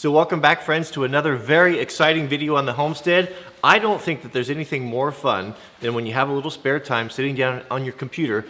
So welcome back, friends, to another very exciting video on the homestead. I don't think that there's anything more fun than when you have a little spare time sitting down on your computer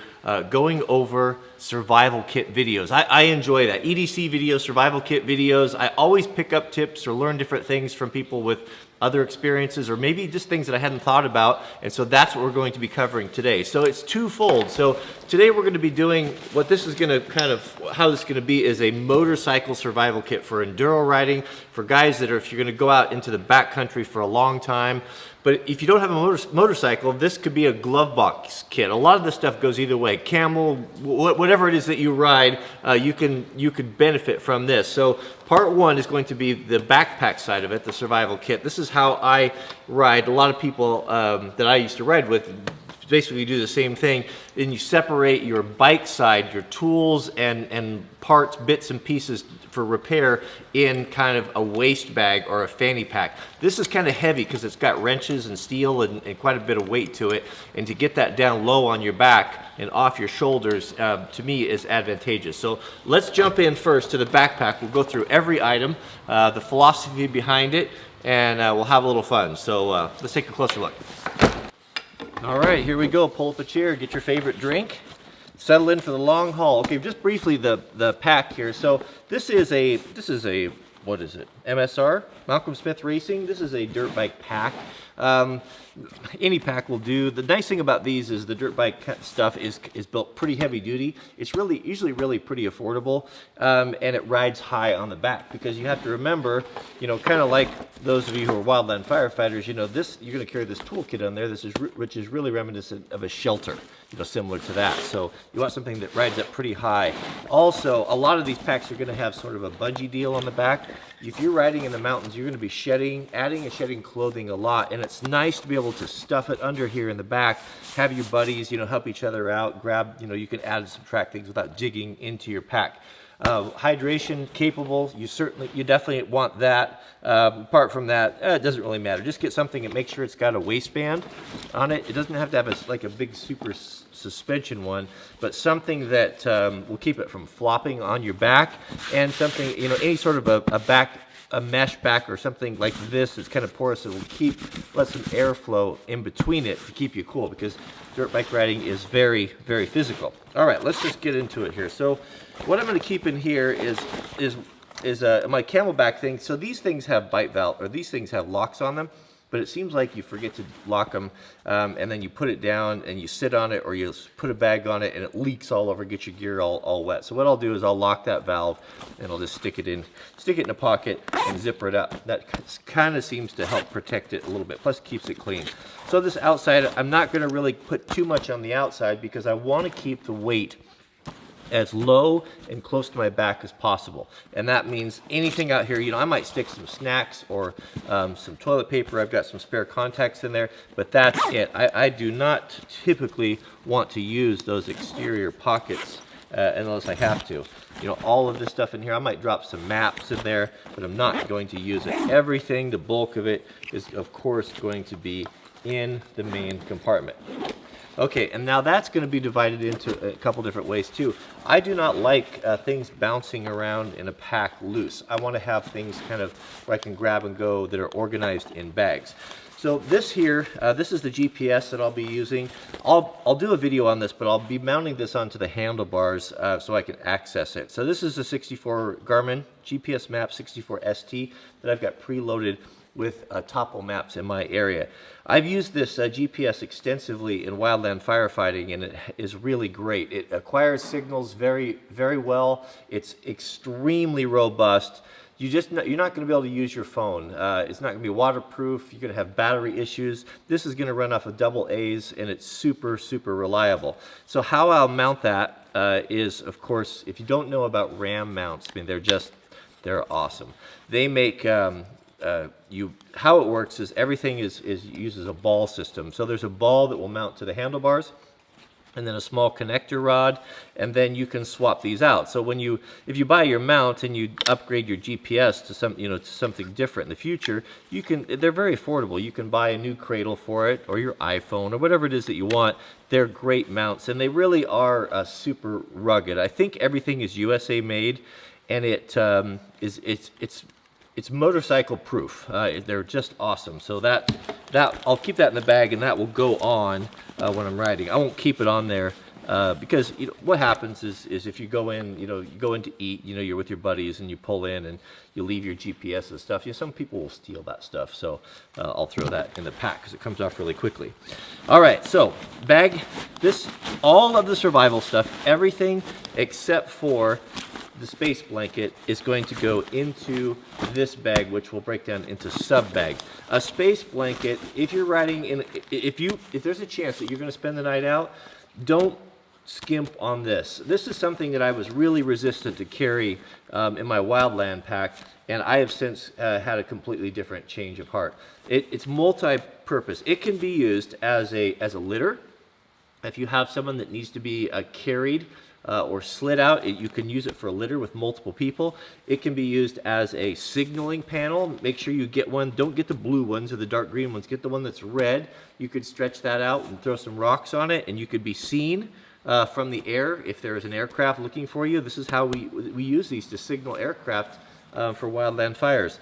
going over survival kit videos. I enjoy that. EDC videos, survival kit videos. I always pick up tips or learn different things from people with other experiences or maybe just things that I hadn't thought about, and so that's what we're going to be covering today. So it's twofold. So today we're going to be doing what this is going to how this is going to be is a motorcycle survival kit for enduro riding, for guys that are, if you're going to go out into the backcountry for a long time. But if you don't have a motorcycle, this could be a glove box kit. A lot of this stuff goes either way. Camel, whatever it is that you ride, you could benefit from this. So part one is going to be the backpack side of it, the survival kit. This is how I ride. A lot of people that I used to ride with basically do the same thing. Then you separate your bike side, your tools and parts, bits and pieces for repair in kind of a waist bag or a fanny pack. This is kind of heavy because it's got wrenches and steel and quite a bit of weight to it. And to get that down low on your back and off your shoulders, to me, is advantageous. So let's jump in first to the backpack. We'll go through every item, the philosophy behind it, and we'll have a little fun. So let's take a closer look. All right, here we go. Pull up a chair, get your favorite drink, settle in for the long haul. Okay, just briefly the pack here. So this is a what is it? MSR, Malcolm Smith Racing. This is a dirt bike pack. Any pack will do. The nice thing about these is the dirt bike stuff is built pretty heavy duty. It's usually really pretty affordable, and it rides high on the back because you have to remember, you know, kind of like those of you who are wildland firefighters, you know, you're going to carry this toolkit on there. Which is really reminiscent of a shelter, you know, similar to that. So you want something that rides up pretty high. Also, a lot of these packs are going to have sort of a bungee deal on the back. If you're riding in the mountains, you're going to be adding and shedding clothing a lot, and it's nice to be able to stuff it under here in the back, have your buddies, you know, help each other out, grab, you know, you can add and subtract things without digging into your pack. Hydration capable, you definitely want that. Apart from that, it doesn't really matter. Just get something and make sure it's got a waistband on it. It doesn't have to have like a big super suspension one, but something that will keep it from flopping on your back, and something, you know, any sort of a mesh back or something like this that's kind of porous that will let some airflow in between it to keep you cool, because dirt bike riding is very, very physical. All right, let's just get into it here. So what I'm going to keep in here is my Camelback thing. So these things have bite valve, or these things have locks on them, but it seems like you forget to lock them, and then you put it down and you sit on it, or you put a bag on it and it leaks all over, get your gear all wet. So what I'll do is I'll lock that valve and I'll just stick it in a pocket and zipper it up. That kind of seems to help protect it a little bit, plus it keeps it clean. So this outside, I'm not going to really put too much on the outside because I want to keep the weight as low and close to my back as possible. And that means anything out here, you know, I might stick some snacks or some toilet paper. I've got some spare contacts in there, but that's it. I do not typically want to use those exterior pockets unless I have to. You know, all of this stuff in here, I might drop some maps in there, but I'm not going to use it. Everything, the bulk of it, is of course going to be in the main compartment. Okay, and now that's going to be divided into a couple different ways too. I do not like things bouncing around in a pack loose. I want to have things kind of where I can grab and go that are organized in bags. So this here, this is the GPS that I'll be using. I'll do a video on this, but I'll be mounting this onto the handlebars so I can access it. So this is a 64 Garmin GPS Map 64 ST that I've got preloaded with topo maps in my area. I've used this GPS extensively in wildland firefighting, and it is really great. It acquires signals very, very well. It's extremely robust. You're not going to be able to use your phone. It's not going to be waterproof. You're going to have battery issues. This is going to run off of double A's, and it's super, super reliable. So how I'll mount that is, of course, if you don't know about RAM mounts, I mean, they're awesome. They make how it works is everything uses a ball system. So there's a ball that will mount to the handlebars, and then a small connector rod, and then you can swap these out. So if you buy your mount and you upgrade your GPS to something different in the future, they're very affordable. You can buy a new cradle for it, or your iPhone, or whatever it is that you want. They're great mounts, and they really are super rugged. I think everything is USA made, and it's it's motorcycle proof. They're just awesome. So that I'll keep that in the bag, and that will go on when I'm riding. I won't keep it on there because what happens is if you go in, you go in to eat, you're with your buddies and you pull in and you leave your GPS and stuff. Some people will steal that stuff. So I'll throw that in the pack because it comes off really quickly. All right, so bag, all of the survival stuff, everything except for the space blanket is going to go into this bag, which will break down into sub bags. A space blanket, if you're riding in, if there's a chance that you're going to spend the night out, don't skimp on this. This is something that I was really resistant to carry in my wildland pack, and I have since had a completely different change of heart. It's multi-purpose. It can be used as a litter. If you have someone that needs to be carried or slid out, you can use it for a litter with multiple people. It can be used as a signaling panel. Make sure you get one. Don't get the blue ones or the dark green ones. Get the one that's red. You could stretch that out and throw some rocks on it, and you could be seen from the air if there is an aircraft looking for you. This is how we use these to signal aircraft for wildland fires.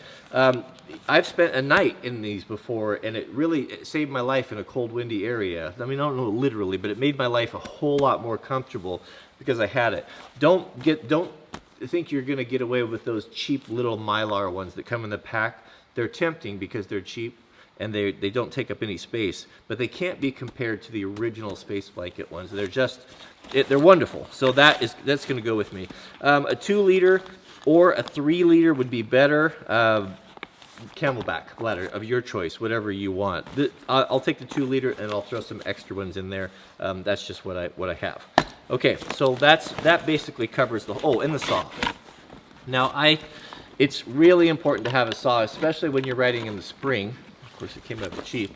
I've spent a night in these before, and it saved my life in a cold, windy area. I mean, I don't know literally, but it made my life a whole lot more comfortable because I had it. Don't think you're going to get away with those cheap little Mylar ones that come in the pack. They're tempting because they're cheap and they don't take up any space, but they can't be compared to the original space blanket ones. They're wonderful. So that's going to go with me. A 2-liter or a 3-liter would be better. Camelback bladder of your choice, whatever you want. I'll take the 2-liter and I'll throw some extra ones in there. That's just what I have. Okay, so that basically covers and the saw. Now it's really important to have a saw, especially when you're riding in the spring. Of course, it came out of the Chief.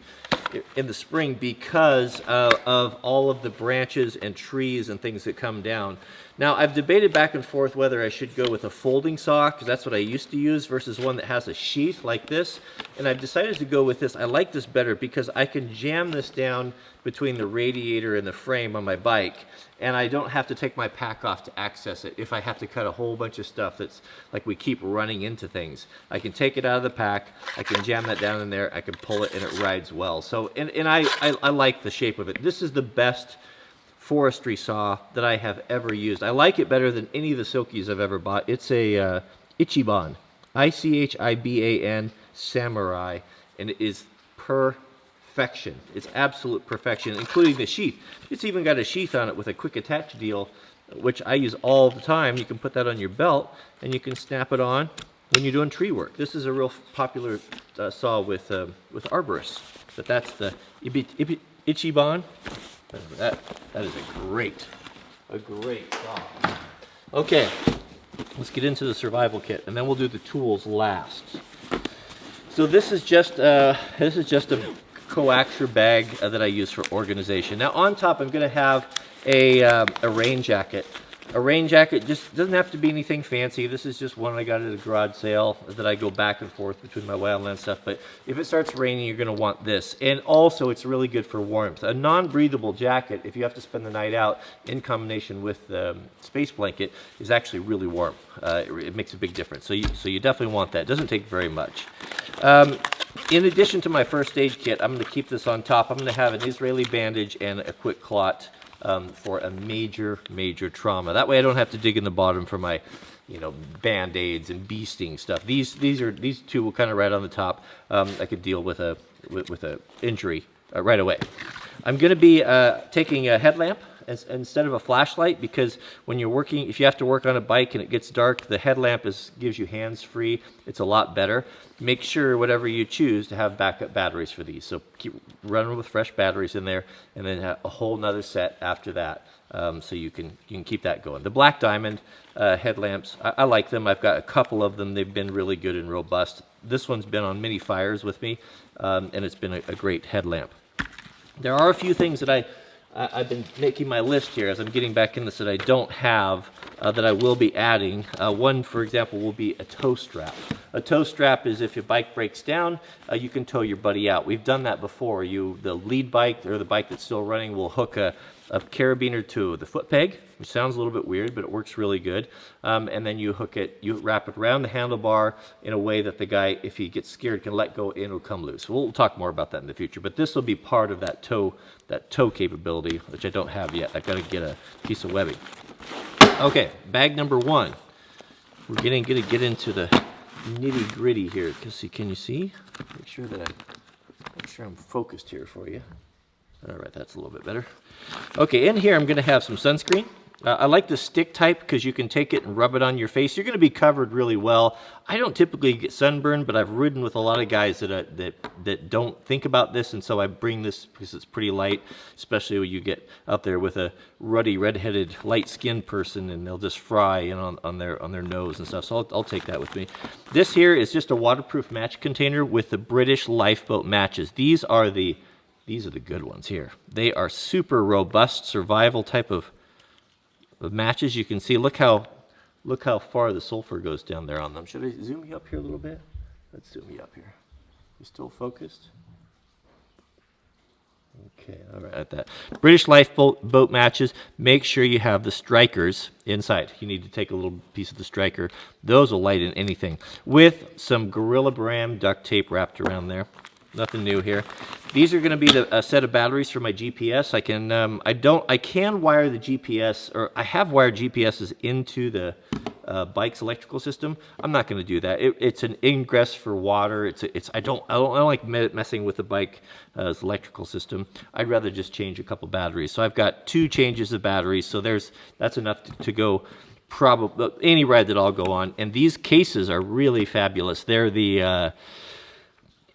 In the spring, because of all of the branches and trees and things that come down. Now, I've debated back and forth whether I should go with a folding saw, because that's what I used to use, versus one that has a sheath like this. And I've decided to go with this. I like this better because I can jam this down between the radiator and the frame on my bike, and I don't have to take my pack off to access it. If I have to cut a whole bunch of stuff that's like we keep running into things, I can take it out of the pack, I can jam that down in there, I can pull it, and it rides well. So, and I like the shape of it. This is the best forestry saw that I have ever used. I like it better than any of the Silkies I've ever bought. It's a Ichiban, Ichiban Samurai, and it is perfection. It's absolute perfection, including the sheath. It's even got a sheath on it with a quick attach deal, which I use all the time. You can put that on your belt, and you can snap it on when you're doing tree work. This is a real popular saw with arborists, but that's the Ichiban. That is a great saw. Okay, let's get into the survival kit, and then we'll do the tools last. So this is just a coaxial bag that I use for organization. Now on top, I'm going to have a rain jacket. A rain jacket just doesn't have to be anything fancy. This is just one I got at a garage sale that I go back and forth between my wildland stuff. But if it starts raining, you're going to want this. And also, it's really good for warmth. A non-breathable jacket, if you have to spend the night out in combination with the space blanket, is actually really warm. It makes a big difference. So you definitely want that. It doesn't take very much. In addition to my first aid kit, I'm going to keep this on top. I'm going to have an Israeli bandage and a quick clot for a major trauma. That way I don't have to dig in the bottom for my, Band-Aids and bee sting stuff. These two will kind of right on the top. I could deal with a injury right away. I'm going to be taking a headlamp instead of a flashlight, because when you're working, if you have to work on a bike and it gets dark, the headlamp gives you hands-free. It's a lot better. Make sure whatever you choose to have backup batteries for these. So keep running with fresh batteries in there, and then have a whole nother set after that, so you can keep that going. The Black Diamond headlamps, I like them. I've got a couple of them. They've been really good and robust. This one's been on many fires with me, and it's been a great headlamp. There are a few things that I've been making my list here as I'm getting back in this that I don't have that I will be adding. One, for example, will be a tow strap. A tow strap is if your bike breaks down, you can tow your buddy out. We've done that before. The lead bike or the bike that's still running will hook a carabiner to the foot peg, which sounds a little bit weird, but it works really good. And then you wrap it around the handlebar in a way that the guy, if he gets scared, can let go and it'll come loose. We'll talk more about that in the future, but this will be part of that tow capability, which I don't have yet. I've got to get a piece of webbing. Okay, bag number 1. We're gonna get into the nitty gritty here. Can you see? Make sure I'm focused here for you. All right, that's a little bit better. Okay, in here I'm gonna have some sunscreen. I like the stick type because you can take it and rub it on your face. You're going to be covered really well. I don't typically get sunburned, but I've ridden with a lot of guys that don't think about this, and so I bring this because it's pretty light, especially when you get out there with a ruddy, red-headed, light-skinned person, and they'll just fry on their nose and stuff. So I'll take that with me. This here is just a waterproof match container with the British Lifeboat matches. These are the good ones here. They are super robust, survival type of matches. You can see, look how far the sulfur goes down there on them. Should I zoom you up here a little bit? Let's zoom you up here. You still focused? Okay, all right, at that. British Lifeboat boat matches. Make sure you have the strikers inside. You need to take a little piece of the striker. Those will light in anything. With some Gorilla Bram duct tape wrapped around there. Nothing new here. These are going to be a set of batteries for my GPS. I can wire the GPS, or I have wired GPSs into the bike's electrical system. I'm not going to do that. It's an ingress for water. I don't like messing with the bike's electrical system. I'd rather just change a couple batteries. So I've got 2 changes of batteries. So that's enough to go probably any ride that I'll go on. And these cases are really fabulous. They're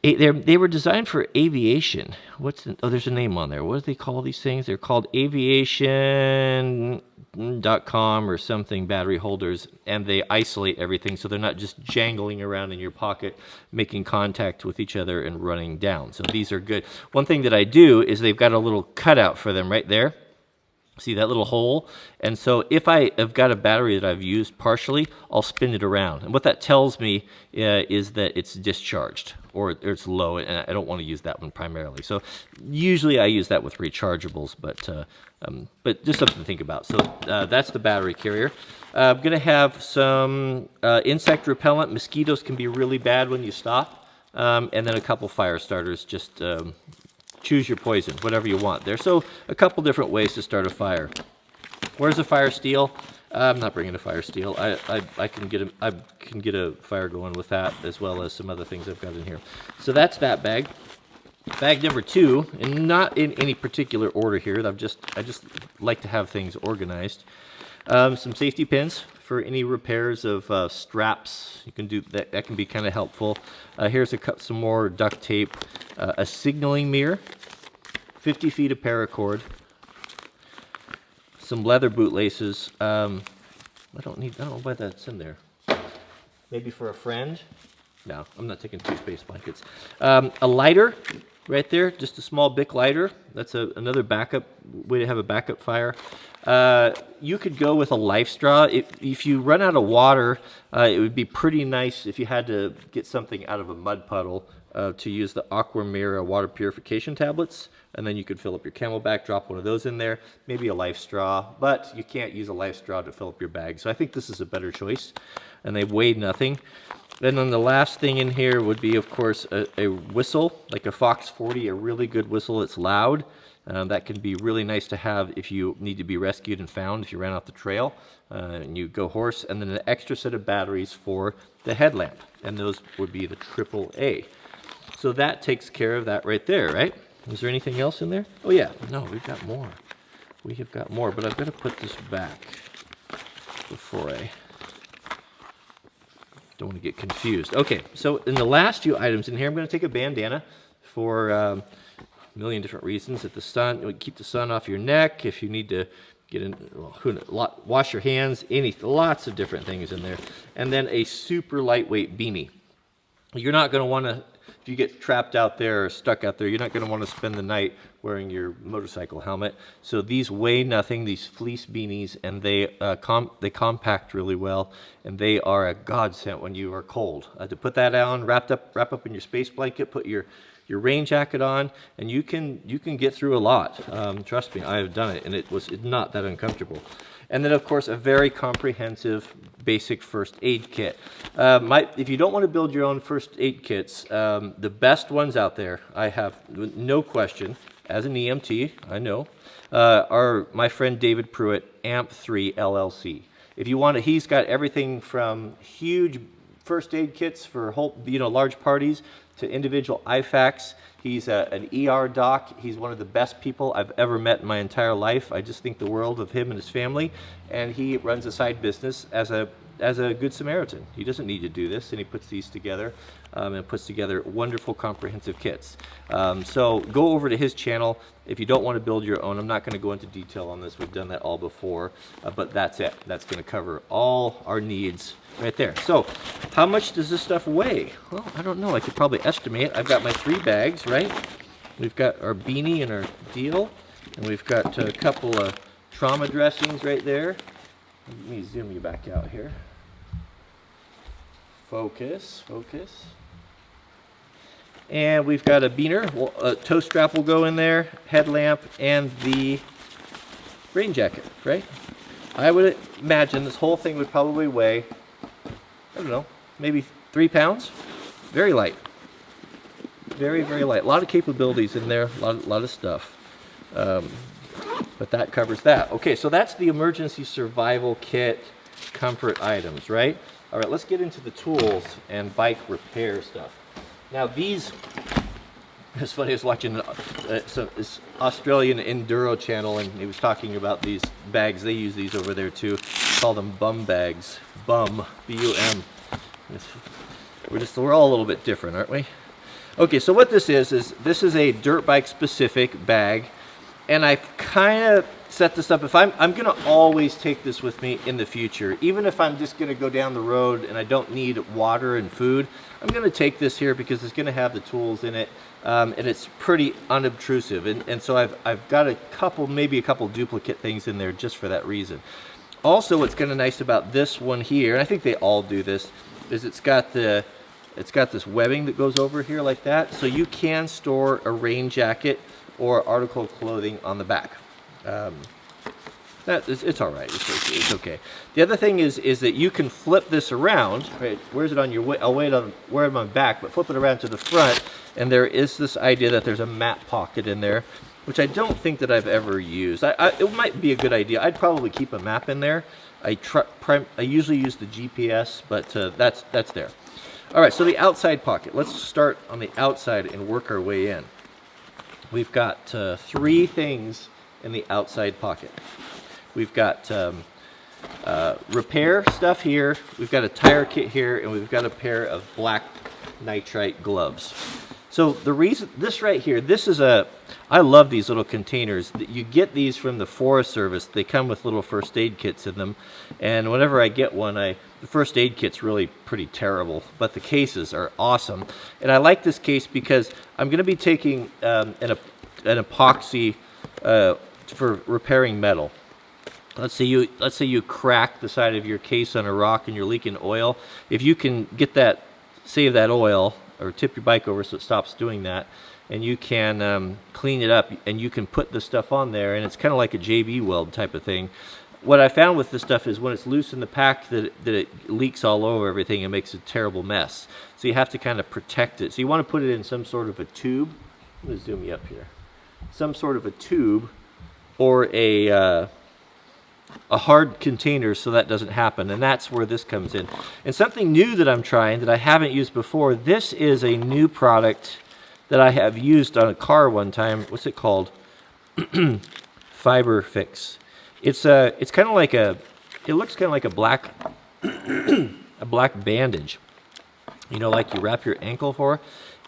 they were designed for aviation. There's a name on there. What do they call these things? They're called aviation.com or something battery holders, and they isolate everything so they're not just jangling around in your pocket, making contact with each other and running down. So these are good. One thing that I do is they've got a little cutout for them right there. See that little hole? And so if I have got a battery that I've used partially, I'll spin it around. And what that tells me is that it's discharged or it's low, and I don't want to use that one primarily. So usually I use that with rechargeables, but just something to think about. So that's the battery carrier. I'm going to have some insect repellent. Mosquitoes can be really bad when you stop. And then a couple fire starters, just choose your poison, whatever you want there. So a couple different ways to start a fire. Where's the fire steel? I'm not bringing a fire steel. I can get a fire going with that, as well as some other things I've got in here. So that's that bag. Bag number 2, and not in any particular order here. I just like to have things organized. Some safety pins for any repairs of straps. You can do that. That can be kind of helpful. Here's some more duct tape, a signaling mirror, 50 feet of paracord, some leather bootlaces. I don't know why that's in there. Maybe for a friend. No, I'm not taking 2 space blankets. A lighter right there, just a small Bic lighter. That's another backup way to have a backup fire. You could go with a life straw. If you run out of water, it would be pretty nice if you had to get something out of a mud puddle to use the Aquamira water purification tablets, and then you could fill up your Camelback, drop one of those in there, maybe a life straw, but you can't use a life straw to fill up your bag. So I think this is a better choice, and they weigh nothing. And then the last thing in here would be, of course, a whistle, like a Fox 40, a really good whistle that's loud. That can be really nice to have if you need to be rescued and found, if you ran off the trail and you go hoarse. And then an extra set of batteries for the headlamp, and those would be the AAA. So that takes care of that right there, right? Is there anything else in there? Oh yeah, no, we've got more. We have got more, but I've got to put this back before I don't want to get confused. Okay, so in the last few items in here, I'm going to take a bandana for a million different reasons. If the sun, would keep the sun off your neck. If you need to get in, wash your hands. Lots of different things in there. And then a super lightweight beanie. You're not going to want to, if you get trapped out there or stuck out there, you're not going to want to spend the night wearing your motorcycle helmet. So these weigh nothing, these fleece beanies, and they compact really well, and they are a godsend when you are cold. To put that on, wrap up in your space blanket, put your rain jacket on, and you can get through a lot. Trust me, I have done it, and it's not that uncomfortable. And then, of course, a very comprehensive basic first aid kit. If you don't want to build your own first aid kits, the best ones out there, I have no question, as an EMT, I know, are my friend David Pruitt, AMP3 LLC. If you want it, he's got everything from huge first aid kits for whole, large parties to individual IFACs. He's an ER doc. He's one of the best people I've ever met in my entire life. I just think the world of him and his family. And he runs a side business as a good Samaritan. He doesn't need to do this, and he puts these together and puts together wonderful comprehensive kits. So go over to his channel if you don't want to build your own. I'm not going to go into detail on this. We've done that all before, but that's it. That's going to cover all our needs right there. So how much does this stuff weigh? Well, I don't know. I could probably estimate. I've got my 3 bags, right? We've got our beanie and our deal, and we've got a couple of trauma dressings right there. Let me zoom you back out here. Focus. And we've got a beaner, a toe strap will go in there, headlamp, and the rain jacket, right? I would imagine this whole thing would probably weigh, I don't know, maybe 3 pounds. Very light. Very, very light. A lot of capabilities in there, a lot of stuff. But that covers that. Okay, so that's the emergency survival kit comfort items, right? All right, let's get into the tools and bike repair stuff. Now these, it's funny, I was watching this Australian Enduro channel, and he was talking about these bags. They use these over there too. Call them bum bags. Bum, B-U-M. We're all a little bit different, aren't we? Okay, so what this is this is a dirt bike specific bag, and I kind of set this up. If I'm going to always take this with me in the future, even if I'm just going to go down the road and I don't need water and food, I'm going to take this here because it's going to have the tools in it, and it's pretty unobtrusive. And so I've got maybe a couple duplicate things in there just for that reason. Also, what's kind of nice about this one here, and I think they all do this, is it's got this webbing that goes over here like that, so you can store a rain jacket or article of clothing on the back. It's all right. It's okay. The other thing is that you can flip this around. Right? Where's it on your? I'll wear it on my back, but flip it around to the front, and there is this idea that there's a map pocket in there, which I don't think that I've ever used. It might be a good idea. I'd probably keep a map in there. I usually use the GPS, but that's there. All right. So the outside pocket. Let's start on the outside and work our way in. We've got 3 things in the outside pocket. We've got repair stuff here, we've got a tire kit here, and we've got a pair of black nitrite gloves. So the reason, this right here, I love these little containers. You get these from the Forest Service. They come with little first aid kits in them, and whenever I get one, the first aid kit's really pretty terrible, but the cases are awesome. And I like this case because I'm going to be taking an epoxy for repairing metal. Let's say you crack the side of your case on a rock and you're leaking oil. If you can save that oil, or tip your bike over so it stops doing that, and you can clean it up, and you can put this stuff on there, and it's kind of like a JB weld type of thing. What I found with this stuff is when it's loose in the pack that it leaks all over everything and makes a terrible mess. So you have to kind of protect it. So you want to put it in some sort of a tube. I'm going to zoom you up here. Some sort of a tube or a hard container so that doesn't happen, and that's where this comes in. And something new that I'm trying that I haven't used before, this is a new product that I have used on a car one time. What's it called? Fiber Fix. It's kind of like it looks kind of like a black a black bandage, like you wrap your ankle for.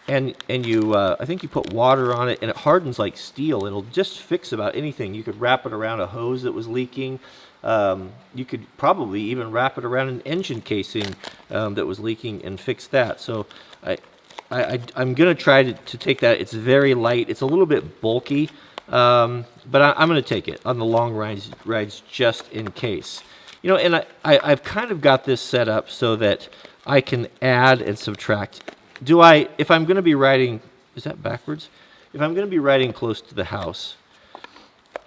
And you, I think you put water on it, and it hardens like steel. It'll just fix about anything. You could wrap it around a hose that was leaking. You could probably even wrap it around an engine casing that was leaking and fix that. So I'm going to try to take that. It's very light. It's a little bit bulky, But I'm going to take it on the long rides just in case. You know, and I've kind of got this set up so that I can add and subtract. If I'm going to be riding, is that backwards? If I'm going to be riding close to the house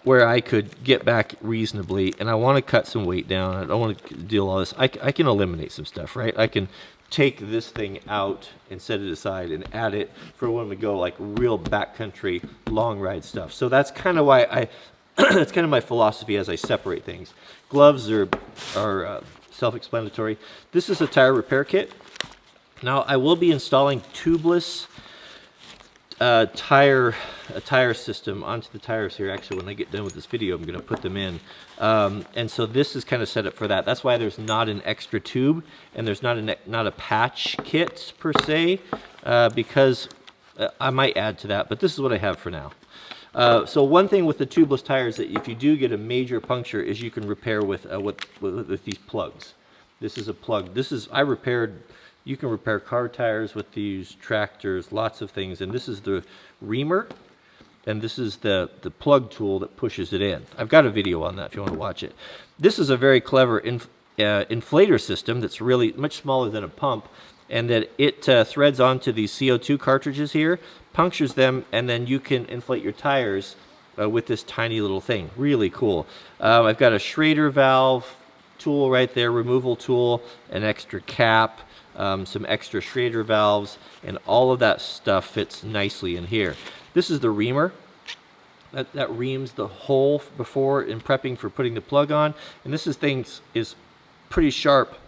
where I could get back reasonably and I want to cut some weight down, I don't want to deal all this, I can eliminate some stuff, right? I can take this thing out and set it aside and add it for when we go like real backcountry long ride stuff. So that's kind of why that's kind of my philosophy as I separate things. Gloves are self-explanatory. This is a tire repair kit. Now I will be installing tubeless tire system onto the tires here. Actually, when I get done with this video, I'm going to put them in. And so this is kind of set up for that. That's why there's not an extra tube and there's not a patch kit per se, because I might add to that, but this is what I have for now. So one thing with the tubeless tires that if you do get a major puncture is you can repair with these plugs. This is a plug. You can repair car tires with these, tractors, lots of things. And this is the reamer, and this is the plug tool that pushes it in. I've got a video on that if you want to watch it. This is a very clever inflator system that's really much smaller than a pump, and that it threads onto these CO2 cartridges here, punctures them, and then you can inflate your tires with this tiny little thing. Really cool. I've got a Schrader valve tool right there, removal tool, an extra cap, some extra Schrader valves, and all of that stuff fits nicely in here. This is the reamer. That reams the hole before in prepping for putting the plug on, and this is pretty sharp.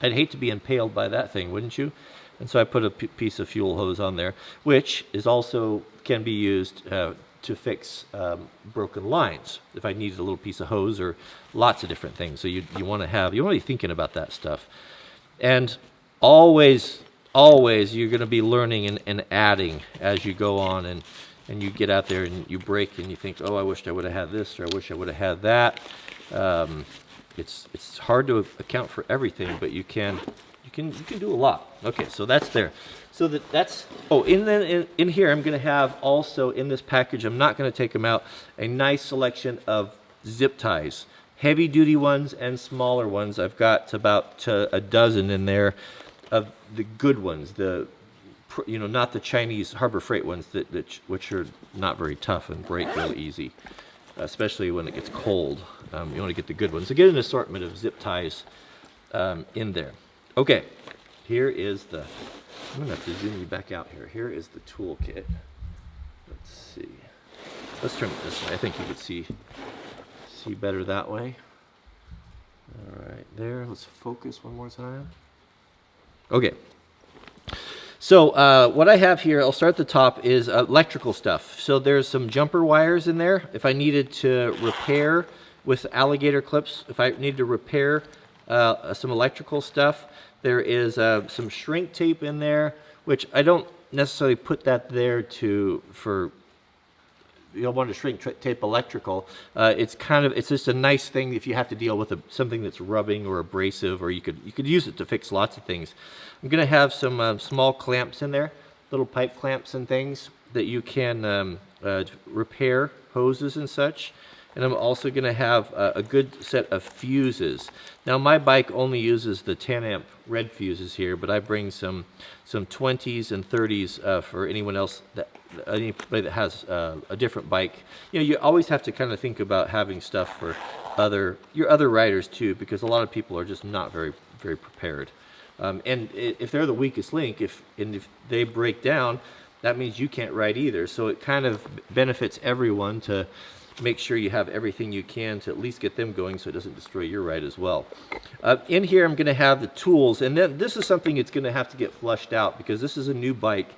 I'd hate to be impaled by that thing, wouldn't you? And so I put a piece of fuel hose on there, which is also can be used to fix broken lines if I needed a little piece of hose or lots of different things. So you want to be thinking about that stuff. And always you're going to be learning and adding as you go on, and you get out there and you break and you think, oh, I wished I would have had this, or I wish I would have had that. It's hard to account for everything, but you can do a lot. Okay, so that's there. So that's in here I'm going to have also in this package, I'm not going to take them out, a nice selection of zip ties, heavy duty ones and smaller ones. I've got about a dozen in there of the good ones, not the Chinese Harbor Freight ones which are not very tough and break real easy, especially when it gets cold. You want to get the good ones. So get an assortment of zip ties in there. Okay, here is I'm going to have to zoom you back out here. Here is the toolkit. Let's see. Let's turn it this way. I think you could see better that way. All right, there. Let's focus one more time. Okay. So what I have here, I'll start at the top, is electrical stuff. So there's some jumper wires in there. If I needed to repair with alligator clips, if I need to repair some electrical stuff, there is some shrink tape in there, which I don't necessarily put that there for you don't want to shrink tape electrical. It's just a nice thing if you have to deal with something that's rubbing or abrasive, or you could use it to fix lots of things. I'm going to have some small clamps in there, little pipe clamps and things that you can repair hoses and such. And I'm also going to have a good set of fuses. Now my bike only uses the 10 amp red fuses here, but I bring some 20s and 30s for anyone else anybody that has a different bike. You always have to kind of think about having stuff for your other riders too, because a lot of people are just not very prepared. And if they're the weakest link, if they break down, that means you can't ride either. So it kind of benefits everyone to make sure you have everything you can to at least get them going so it doesn't destroy your ride as well. In here I'm going to have the tools, and then this is something that's going to have to get flushed out because this is a new bike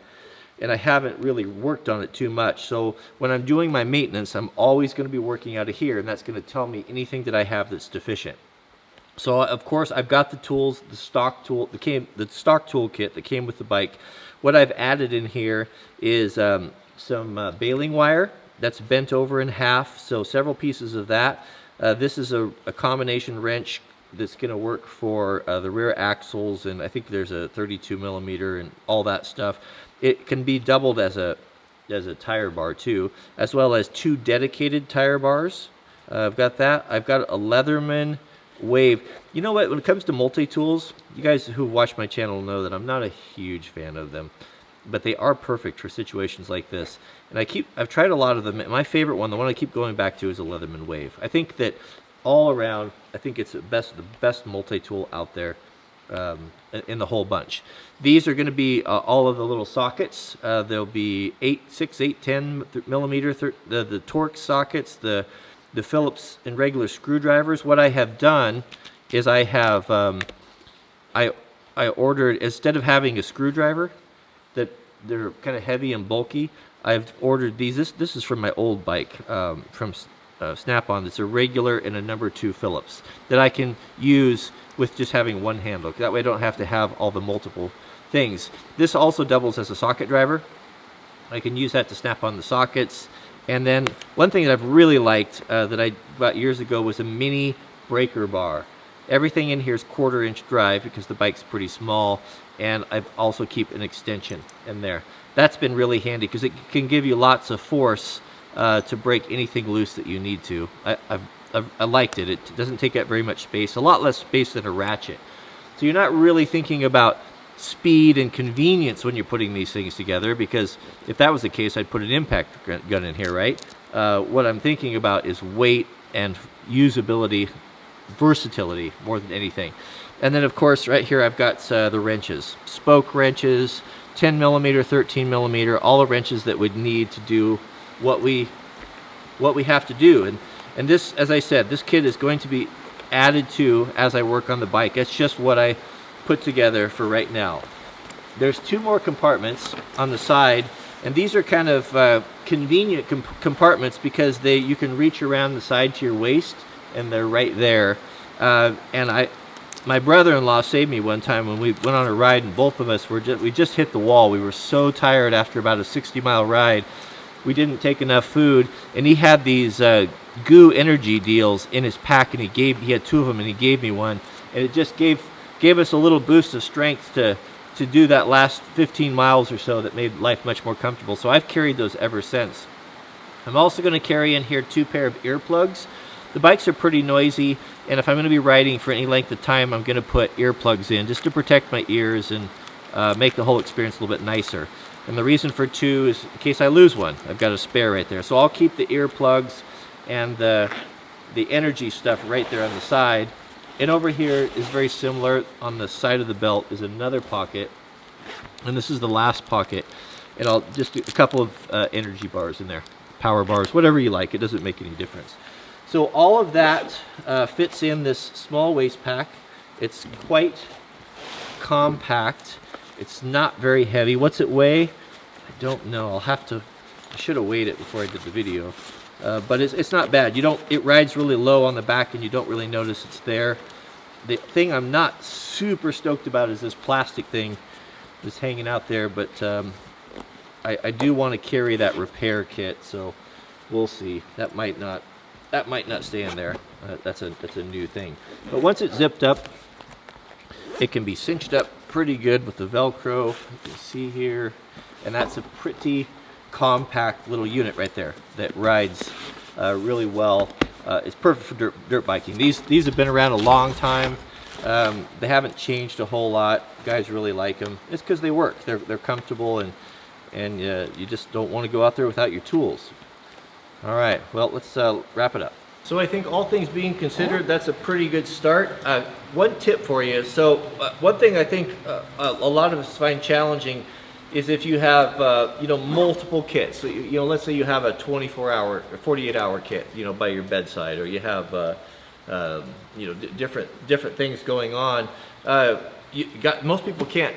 and I haven't really worked on it too much. So when I'm doing my maintenance, I'm always going to be working out of here, and that's going to tell me anything that I have that's deficient. So of course I've got the tools, the stock tool, the stock toolkit that came with the bike. What I've added in here is some baling wire that's bent over in half, so several pieces of that. This is a combination wrench that's going to work for the rear axles, and I think there's a 32 millimeter and all that stuff. It can be doubled as as a tire bar too, as well as 2 dedicated tire bars. I've got that. I've got a Leatherman Wave. You know what? When it comes to multi-tools, you guys who watch my channel know that I'm not a huge fan of them, but they are perfect for situations like this. And I've tried a lot of them. My favorite one, the one I keep going back to, is a Leatherman Wave. I think that all around, I think it's the best multi-tool out there in the whole bunch. These are going to be all of the little sockets. There'll be 6, 8, 10 millimeter, the Torx sockets, the Phillips and regular screwdrivers. What I have done is I have I ordered, instead of having a screwdriver that they're kind of heavy and bulky, I've ordered these. This is from my old bike from Snap-on. It's a regular and a number 2 Phillips that I can use with just having one handle. That way I don't have to have all the multiple things. This also doubles as a socket driver. I can use that to snap on the sockets. And then one thing that I've really liked that I bought years ago was a mini breaker bar. Everything in here is 1/4 inch drive because the bike's pretty small, and I also keep an extension in there. That's been really handy because it can give you lots of force to break anything loose that you need to. I liked it. It doesn't take up very much space, a lot less space than a ratchet. So you're not really thinking about speed and convenience when you're putting these things together, because if that was the case, I'd put an impact gun in here, right? What I'm thinking about is weight and usability, versatility more than anything. And then of course right here I've got the wrenches, spoke wrenches, 10 millimeter, 13 millimeter, all the wrenches that would need to do what we have to do. And this, as I said, this kit is going to be added to as I work on the bike. That's just what I put together for right now. There's 2 more compartments on the side, and these are kind of convenient compartments because you can reach around the side to your waist, and they're right there. My brother-in-law saved me one time when we went on a ride, and both of us we just hit the wall. We were so tired after about a 60-mile ride. We didn't take enough food, and he had these goo energy deals in his pack, and he had 2 of them, and he gave me one, and it just gave us a little boost of strength to do that last 15 miles or so that made life much more comfortable. So I've carried those ever since. I'm also going to carry in here 2 pair of earplugs. The bikes are pretty noisy, and if I'm going to be riding for any length of time, I'm going to put earplugs in just to protect my ears and make the whole experience a little bit nicer. And the reason for 2 is in case I lose one. I've got a spare right there. So I'll keep the earplugs and the energy stuff right there on the side. And over here is very similar. On the side of the belt is another pocket, and this is the last pocket. And I'll just do a couple of energy bars in there, power bars, whatever you like. It doesn't make any difference. So all of that fits in this small waist pack. It's quite compact. It's not very heavy. What's it weigh? I don't know. I should have weighed it before I did the video. But it's not bad. It rides really low on the back, and you don't really notice it's there. The thing I'm not super stoked about is this plastic thing that's hanging out there, but I do want to carry that repair kit, so we'll see. That might not stay in there. That's a new thing. But once it's zipped up, it can be cinched up pretty good with the Velcro. You can see here, and that's a pretty compact little unit right there that rides really well. It's perfect for dirt biking. These have been around a long time. They haven't changed a whole lot. Guys really like them. It's because they work. They're comfortable, and you just don't want to go out there without your tools. All right, well, let's wrap it up. So I think all things being considered, that's a pretty good start. One tip for you. So one thing I think a lot of us find challenging is if you have multiple kits. So let's say you have a 24-hour or 48-hour kit, by your bedside, or you have different things going on. Most people can't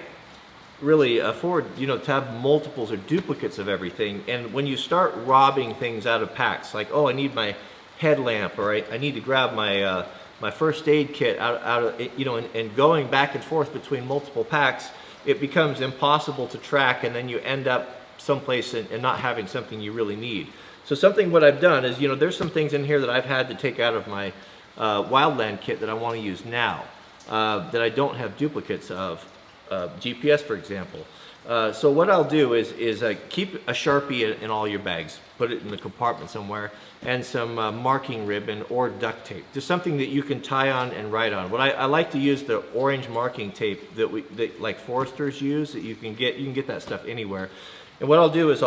really afford to have multiples or duplicates of everything. And when you start robbing things out of packs, like, oh, I need my headlamp, or I need to grab my my first aid kit out of and going back and forth between multiple packs, it becomes impossible to track, and then you end up someplace and not having something you really need. So what I've done is, there's some things in here that I've had to take out of my Wildland kit that I want to use now, that I don't have duplicates of. GPS, for example. So what I'll do is keep a Sharpie in all your bags, put it in the compartment somewhere, and some marking ribbon or duct tape, just something that you can tie on and write on. What I like to use the orange marking tape that like foresters use, that you can get that stuff anywhere. And what I'll do is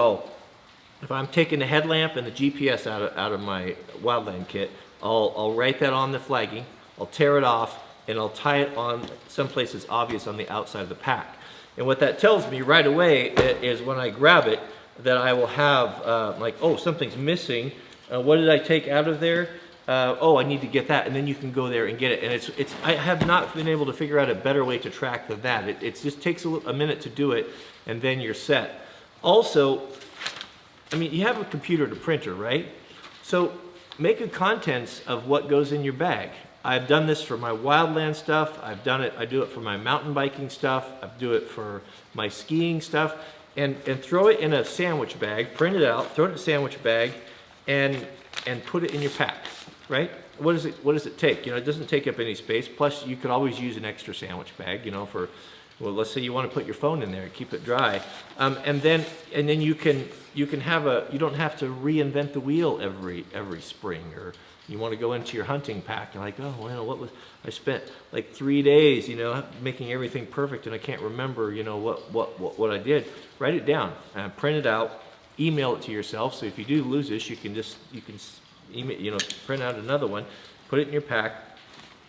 if I'm taking the headlamp and the GPS out of my wildland kit, I'll write that on the flagging, I'll tear it off, and I'll tie it on someplace that's obvious on the outside of the pack. And what that tells me right away is when I grab it, that I will have like, oh, something's missing. What did I take out of there? Oh, I need to get that. And then you can go there and get it. And I have not been able to figure out a better way to track than that. It just takes a minute to do it, and then you're set. Also, I mean, you have a computer to printer, right? So make a contents of what goes in your bag. I've done this for my wildland stuff. I do it for my mountain biking stuff. I do it for my skiing stuff. And throw it in a sandwich bag, print it out, throw it in a sandwich bag, and put it in your pack, right? What does it take? You know, it doesn't take up any space. Plus, you could always use an extra sandwich bag, you know, well, let's say you want to put your phone in there, keep it dry. And then you don't have to reinvent the wheel every spring, or you want to go into your hunting pack and like, oh, well, I spent like 3 days, you know, making everything perfect, and I can't remember, you know, what I did. Write it down, print it out, email it to yourself. So if you do lose this, you can email, you know, print out another one, put it in your pack,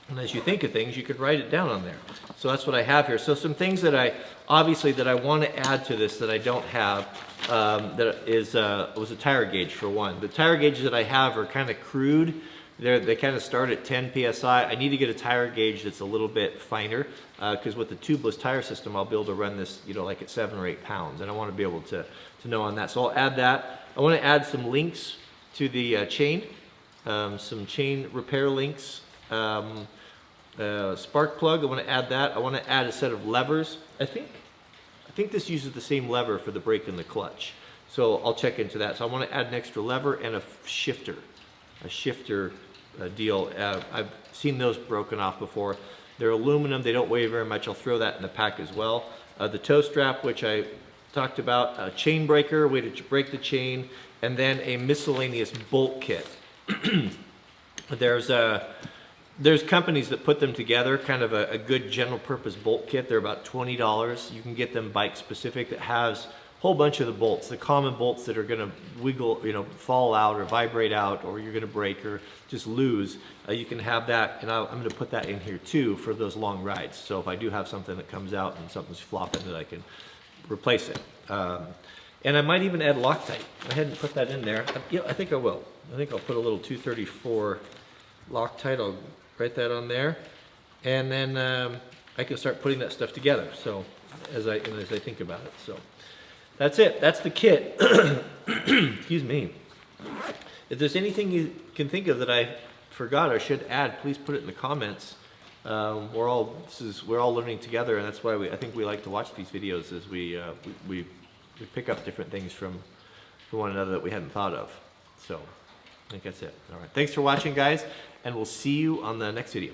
and as you think of things, you could write it down on there. So that's what I have here. So some things that I want to add to this that I don't have, was a tire gauge for one. The tire gauges that I have are kind of crude. They kind of start at 10 PSI. I need to get a tire gauge that's a little bit finer, because with the tubeless tire system, I'll be able to run this, you know, like at 7 or 8 pounds, and I want to be able to know on that. So I'll add that. I want to add some links to the chain, some chain repair links. Spark plug, I want to add that. I want to add a set of levers. I think this uses the same lever for the brake and the clutch, so I'll check into that. So I want to add an extra lever and a shifter deal. I've seen those broken off before. They're aluminum, they don't weigh very much. I'll throw that in the pack as well. The toe strap, which I talked about, a chain breaker, way to break the chain, and then a miscellaneous bolt kit. There's companies that put them together, kind of a good general purpose bolt kit. They're about $20. You can get them bike specific, that has a whole bunch of the bolts, the common bolts that are gonna wiggle, you know, fall out or vibrate out, or you're gonna break or just lose. You can have that, and I'm gonna put that in here too for those long rides. So if I do have something that comes out and something's flopping, that I can replace it. And I might even add Loctite. I hadn't put that in there. Yeah, I think I will. I think I'll put a little 234 Loctite. I'll write that on there, and then I can start putting that stuff together. So as I think about it, so that's it. That's the kit. Excuse me. If there's anything you can think of that I forgot or should add, please put it in the comments. We're all learning together, and that's why I think we like to watch these videos, as we pick up different things from one another that we hadn't thought of. So I think that's it. All right. Thanks for watching, guys, and we'll see you on the next video.